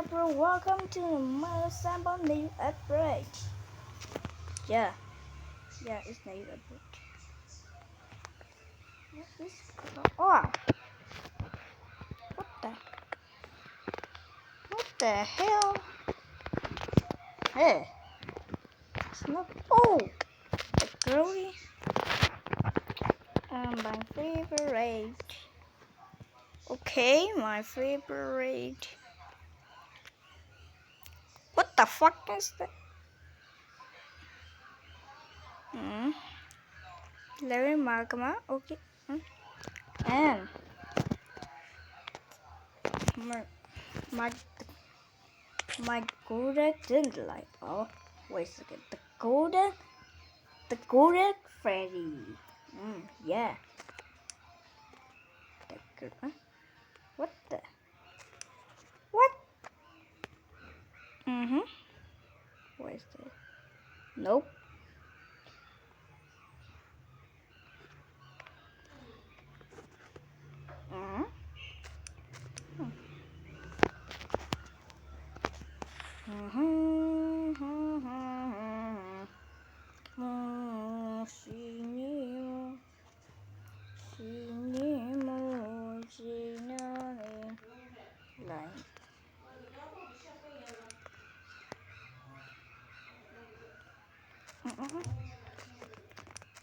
up, bro? Welcome to my sample new upgrade. Yeah, it's new upgrade. What is oh? What the hell? Hey, it's not. Oh, the glory. My favorite. Okay, my favorite. What the fuck is that? Larry Markma. Okay. And my golden didn't like. Oh, wait a second. The golden Freddy. Yeah. The good one. What the? What? What is this? Nope.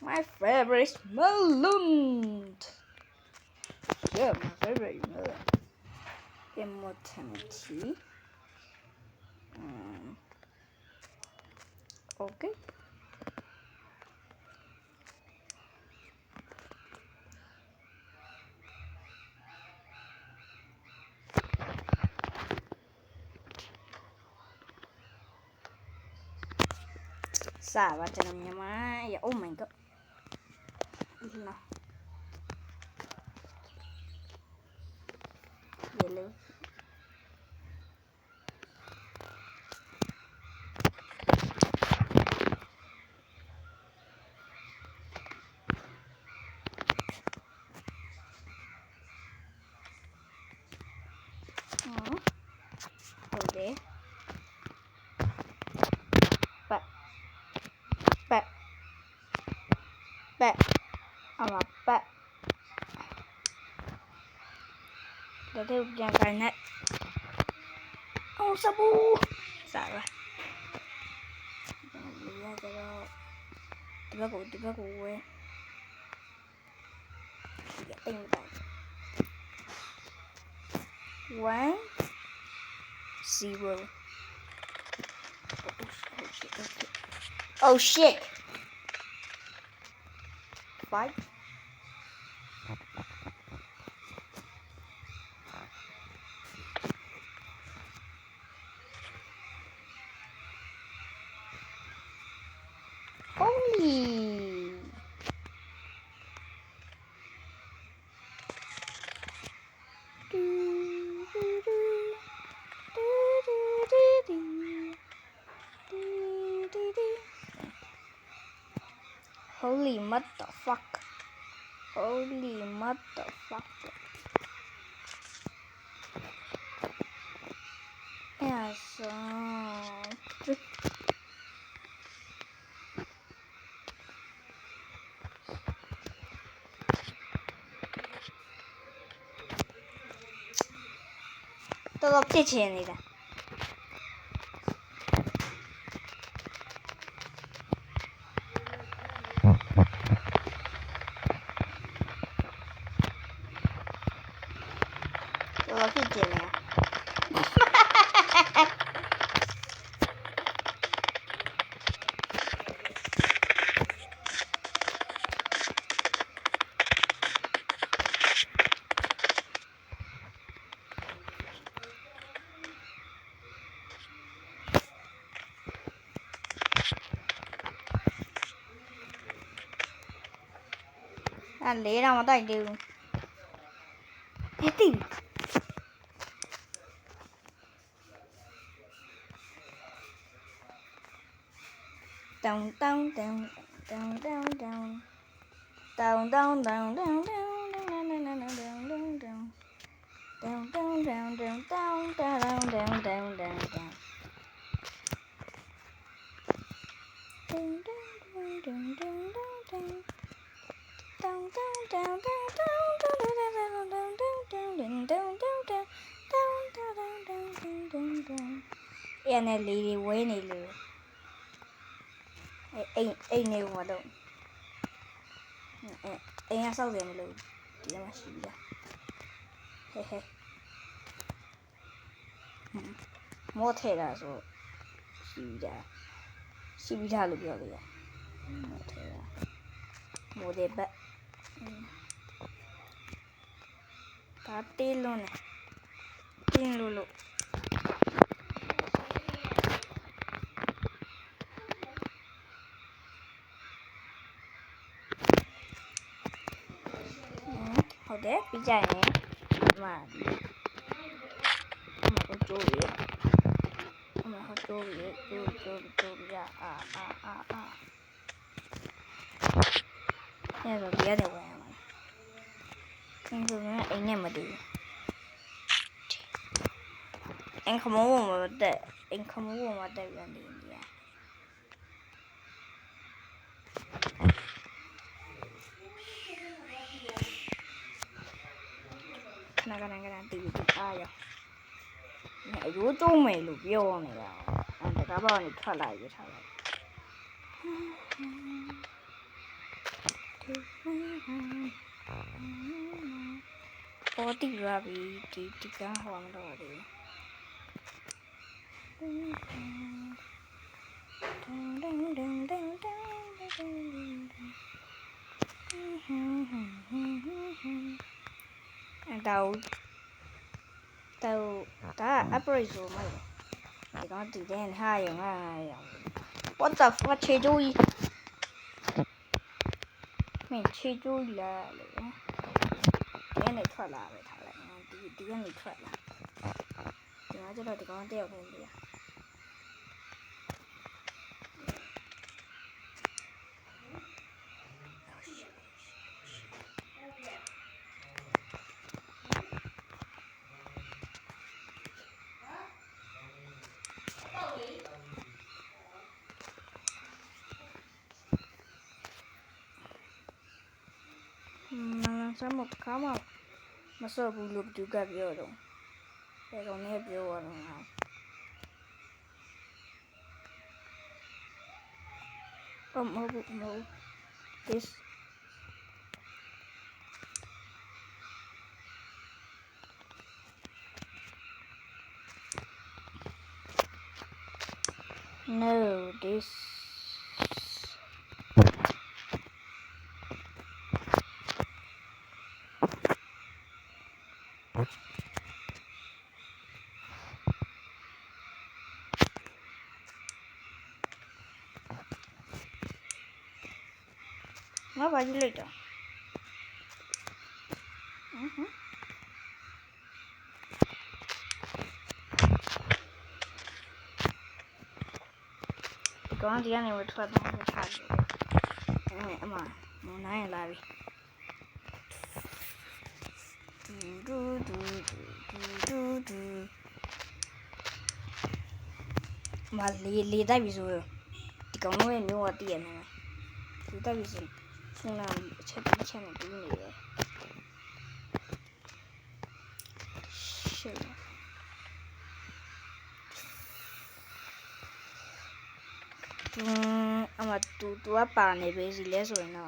My favorite is Melon. Yeah, my favorite Melon. Immortality. Okay. Sawa dalamnya mah ya. Oh my god. No. Yellow. Okay. Back. Ama back. Jadi jangan kayak oh sabu. Salah. Jangan lihat kalau tiba gue. Tiga tinggal. 1 0. Oh shit. 5. Holy. Holy motherfucker. Holy motherfucker. Yeah, so todo kitchen ida. Todo kitchen ya. Anh lấy ra mà tay đều. Hết tìm. Down. နဲ့လေတွေဝဲနေလို့အိမ်နေမှာတော့အိမ်ကစောက်တယ်မလို့ဒီမှာရှိပြီလားဟဲမောထဲတာဆိုရှိပြီလားလို့ပြောလို့ရမောထဲတာမောတဲ့ဘက်ဒါတေးလုံးနဲ့တင်းလို့ဟုတ်တယ်ပြီးကြရင်ဒီမှာဟိုကျိုးရဟိုကျိုးရအဲ့တော့ပြရတယ်ဝင်ရမှာအင်းဆိုရင်အိမ်နဲ့မတူအင်းခမိုးမတက်အင်းခမိုးမတက်ပြန်နေနေရနာကတီးအားရအရိုးကျုံးမယ်လို့ပြောနေတာအဲ့ဒါဘာလို့ထွက်လာရထားလဲပေါ်တီရပြီဒီကဟောမတော့ဘူးဒါ upgrade ဆိုမှဒီကောင်ဒီတဲ့ဟာရငါရ What the fuck ချေကျိုးကြီးမင်းချေကျိုးလာလေဒီကနေထွက်လာပဲထားလိုက်ဒီကနေထွက်လာဒီမှာကျတော့ဒီကောင်တယောက်နေပြီစမ်းမခါမစော့ဘူးလို့သူကပြောတော့ဘယ်ကောင်နဲ့ပြောရတော့ငါမဟုတ် this no this ngáp vào du lịch à? Có gì này mà thuật không phải thật mà muốn nói là gì mà lì tay bị rồi thì có người mua tiền này lì tay bị rồi không làm chết một tí nữa ama tu apa này về gì lẽ rồi nè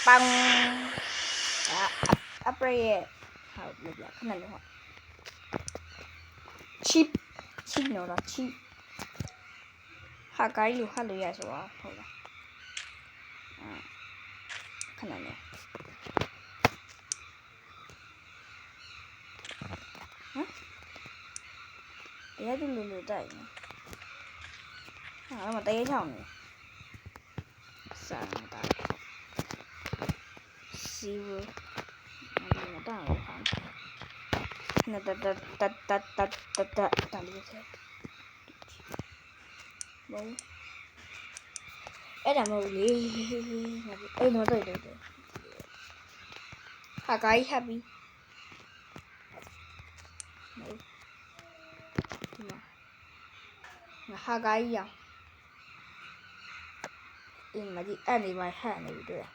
băng upgrade hảo được là cái này luôn chip nó là chip ဟာကိုင်းလို့ဟတ်လို့ရဆိုတော့ဟုတ်လားခဏနေတရားသူလူတိုက်နေဟာမတရားချောင်းနေစမ်းတာ0မတောင်းဘူးဟာ那哒里去，冇，哎，咱们哩，哎，喏对，下街下边，冇，下街呀，唔係啲按你買下你對。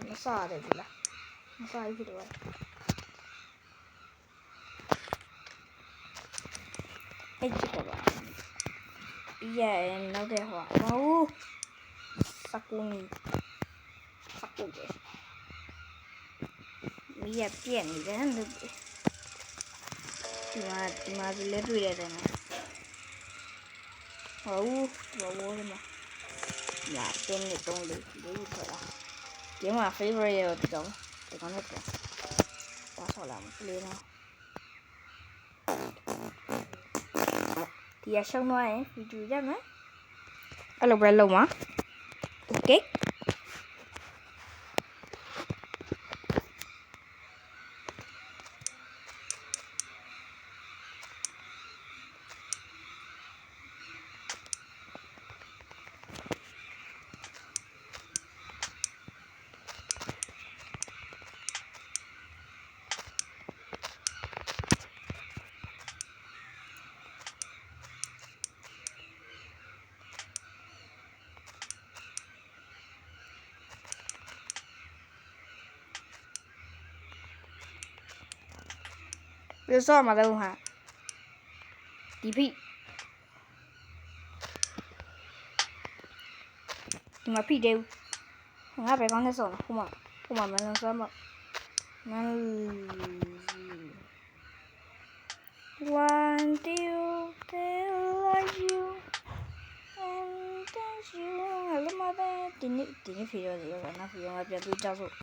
မစားတယ်ဘူးလားမစားဘူးဖြစ်တော့အဲ့ဒီတော့ပါရဲ့နောက်တဲ့ဟောမဟုတ်စကူနီစကူပဲမီးရပြက်နေတယ်လို့ဒီမှာဒီလေးတွေ့ရတယ်နော်ဟုတ်ဘောလေမညာတင်းနေတော့လေဒီထွက်လာဒီမှာ favorite ရောဒီကောင်နဲ့တော့ပါဆော်လာမလေးနော်ဒီရရှုံးသွားရင်ဗီဒီယိုရမယ်အဲ့လိုပဲလုပ်မှာ okay ပြစောမှာတော့ဟာဒီဖိဒီမှာဖိတယ်ငါပဲကောင်းနေစောဟိုမှာမလန်စမ်းမမန် One two three like you and dance you ဟဲ့မတဲ့ဒီနေ့ဖိရတယ်ရောနော်ဖိရောငါပြန်တွေ့ကြစို့